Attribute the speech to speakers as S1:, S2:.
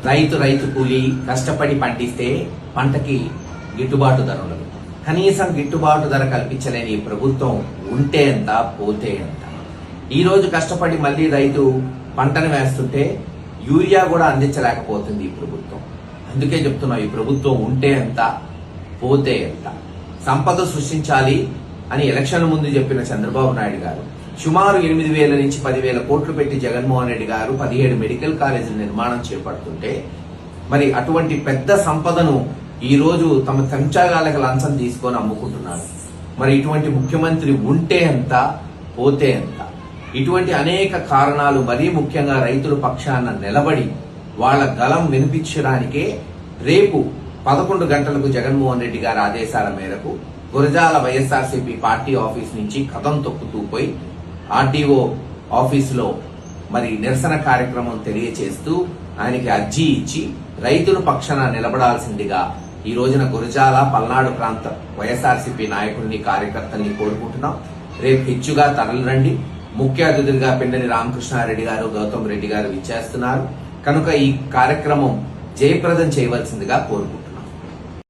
S1: రైతు కూలి కష్టపడి పండిస్తే పంటకి గిట్టుబాటు ధర ఉండదు. కనీసం గిట్టుబాటు ధర కల్పించలేని ఈ ప్రభుత్వం ఉంటే ఎంత పోతే ఎంత. ఈ రోజు కష్టపడి మళ్ళీ రైతు పంటను వేస్తుంటే యూరియా కూడా అందించలేకపోతుంది ఈ ప్రభుత్వం. అందుకే చెప్తున్నా, ఈ ప్రభుత్వం ఉంటే ఎంత పోతే ఎంత. సంపద సృష్టించాలి అని ఎలక్షన్ ముందు చెప్పిన చంద్రబాబు నాయుడు గారు సుమారు 8,000 నుంచి 10,000 కోట్లు పెట్టి జగన్మోహన్ రెడ్డి గారు 17 మెడికల్ కాలేజీల నిర్మాణం చేపడుతుంటే మరి అటువంటి పెద్ద సంపదను ఈ రోజు తమ చెంచాగాలకు లంచం తీసుకొని అమ్ముకుంటున్నారు. మరి ఇటువంటి ముఖ్యమంత్రి ఉంటే ఎంత పోతే ఎంత. ఇటువంటి అనేక కారణాలు, మరీ ముఖ్యంగా రైతుల పక్షాన నిలబడి వాళ్ళ గలం వినిపించడానికే రేపు 11 గంటలకు జగన్మోహన్ రెడ్డి గారి ఆదేశాల మేరకు గురజాల వైఎస్ఆర్సీపీ పార్టీ ఆఫీస్ నుంచి కథం తొక్కుతూ పోయి ఆర్డీఓ ఆఫీసులో మరి నిరసన కార్యక్రమం తెలియచేస్తూ ఆయనకి అర్జీ ఇచ్చి రైతుల పక్షాన నిలబడాల్సిందిగా ఈ రోజున గురజాల పల్నాడు ప్రాంత వైఎస్ఆర్సీపీ నాయకుల్ని కార్యకర్తల్ని కోరుకుంటున్నాం. రేపు హెచ్చుగా తరలిరండి. ముఖ్య అతిథులుగా పిండని రామకృష్ణారెడ్డి గారు, గౌతమ్ రెడ్డి గారు విచ్చేస్తున్నారు కనుక ఈ కార్యక్రమం జయప్రదం చేయవలసిందిగా కోరుకుంటున్నాం.